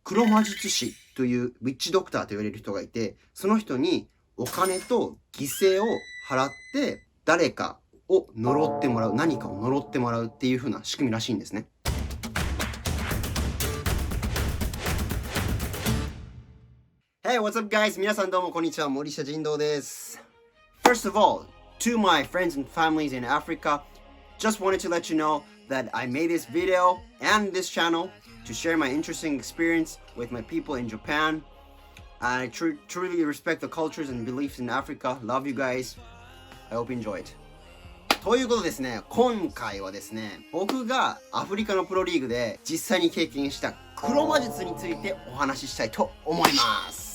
黒魔術師というウィッチドクターと言われる人がいて、その人にお金と犠牲を払って誰かを呪ってもらう、何かを呪ってもらうっていう風な仕組みらしいんですね。Hey, what's up guys? 皆さんどうもこんにちは。森下仁道です。First of all, to my friends and families in Africa, just wanted to let you know that I made this video and this channel to share my interesting experience with my people in Japan. I truly respect the cultures and beliefs in Africa. Love you guys. I hope you enjoy it. ということですね、今回はですね、僕がアフリカのプロリーグで実際に経験した黒魔術についてお話ししたいと思います。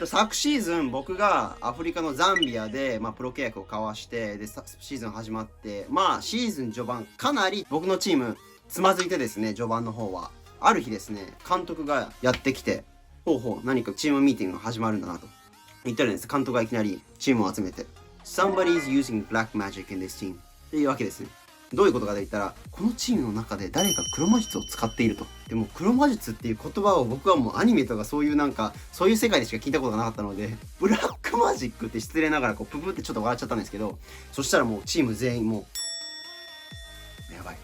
昨シーズン僕がアフリカのザンビアで、プロ契約を交わして、で、シーズン始まって、シーズン序盤、かなり僕のチーム、つまずいてですね、序盤の方は。ある日ですね、監督がやってきて、何かチームミーティングが始まるんだなと。言ったらですね、監督がいきなりチームを集めて、Somebody is using black magic in this team っていうわけですね。どういうことかと言ったら、このチームの中で誰か黒魔術を使っていると。でも黒魔術っていう言葉を僕はもうアニメとかそういうそういう世界でしか聞いたことがなかったので、ブラックマジックって失礼ながらププってちょっと笑っちゃったんですけど、そしたらもうチーム全員もう、やばい。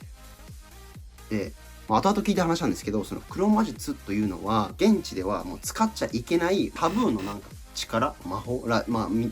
で、後々聞いた話なんですけど、その黒魔術というのは、現地ではもう使っちゃいけないタブーの力、魔法、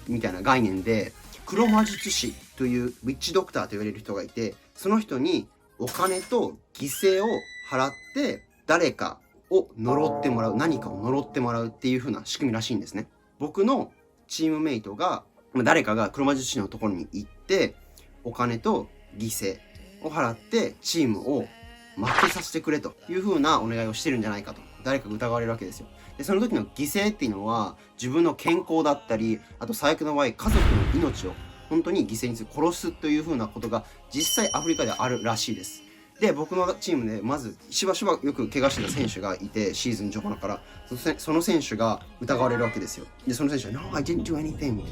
みたいな概念で、黒魔術師というウィッチドクターと言われる人がいて、その人にお金と犠牲を払って誰かを呪ってもらう、何かを呪ってもらうっていう風な仕組みらしいんですね。僕のチームメイトが、誰かが黒魔術師のところに行って、お金と犠牲を払ってチームを負けさせてくれという風なお願いをしてるんじゃないかと。誰かが疑われるわけですよ。で、その時の犠牲っていうのは、自分の健康だったり、あと最悪の場合、家族の命を本当に犠牲にして殺すという風なことが実際アフリカであるらしいです。で、僕のチームでまずしばしばよく怪我してた選手がいて、シーズン序盤から、その選手が疑われるわけですよ。で、その選手は No, I didn't do anything.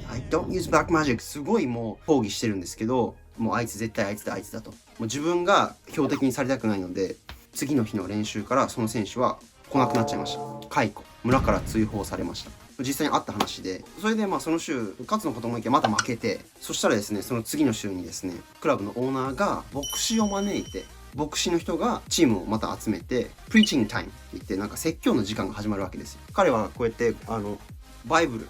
I don't use black magic. すごいもう抗議してるんですけど、もうあいつ絶対あいつだと。もう自分が標的にされたくないので、次の日の練習からその選手は来なくなっちゃいました。解雇。村から追放されました。実際にあった話で、それでその週、勝つのかと思いきやまた負けて、そしたらですね、その次の週にですね、クラブのオーナーが牧師を招いて、牧師の人がチームをまた集めて、Preaching Time って言って説教の時間が始まるわけですよ。彼はこうやってバイブル、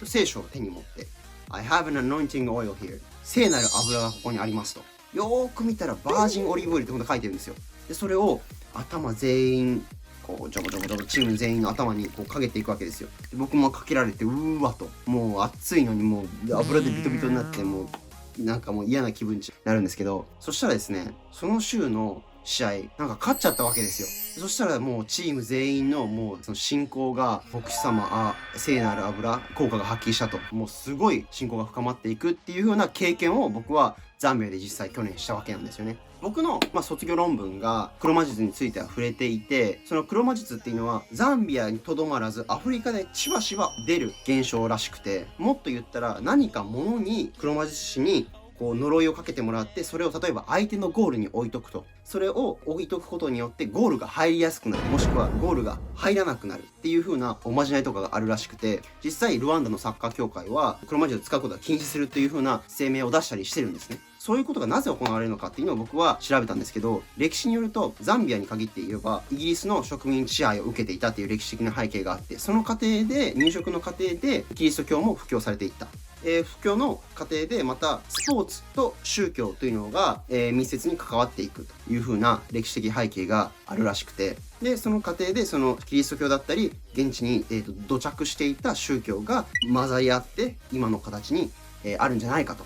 聖書を手に持って、I have an anointing oil here. 聖なる油がここにありますと。よーく見たらバージンオリーブオイルってこと書いてるんですよ。で、それを頭全員、ジョボジョボチーム全員の頭にかけていくわけですよ。で、僕もかけられて、うーわと。もう暑いのにもう油でビトビトになって、もう嫌な気分になるんですけど、そしたらですね、その週の試合、勝っちゃったわけですよ。そしたらもうチーム全員のもうその信仰が、牧師様、聖なる油、効果が発揮したと。もうすごい信仰が深まっていくっていう風な経験を僕はザンビアで実際去年したわけなんですよね。僕の、卒業論文が黒魔術については触れていて、その黒魔術っていうのはザンビアにとどまらずアフリカでしばしば出る現象らしくて、もっと言ったら何か物に黒魔術師に呪いをかけてもらって、それを例えば相手のゴールに置いとくと。それを置いとくことによってゴールが入りやすくなる。もしくはゴールが入らなくなるっていう風なおまじないとかがあるらしくて、実際ルワンダのサッカー協会は黒魔術を使うことは禁止するという風な声明を出したりしてるんですね。そういうことがなぜ行われるのかっていうのを僕は調べたんですけど、歴史によるとザンビアに限って言えばイギリスの植民支配を受けていたっていう歴史的な背景があって、その過程で入植の過程でキリスト教も布教されていった。布教の過程でまたスポーツと宗教というのが、密接に関わっていくという風な歴史的背景があるらしくて、でその過程でそのキリスト教だったり現地に、土着していた宗教が混ざり合って今の形に、あるんじゃないかと。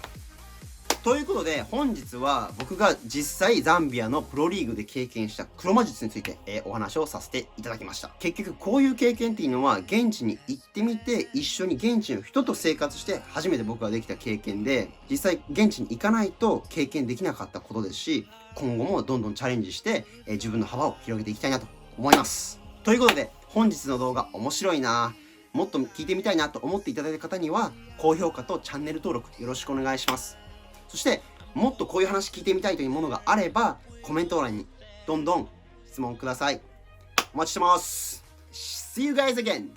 ということで本日は僕が実際ザンビアのプロリーグで経験した黒魔術について、お話をさせていただきました。結局こういう経験っていうのは現地に行ってみて一緒に現地の人と生活して初めて僕ができた経験で、実際現地に行かないと経験できなかったことですし、今後もどんどんチャレンジして、自分の幅を広げていきたいなと思います。ということで本日の動画面白いな、もっと聞いてみたいなと思っていただいた方には高評価とチャンネル登録よろしくお願いします。そしてもっとこういう話聞いてみたいというものがあればコメント欄にどんどん質問ください。お待ちしてます。See you guys again!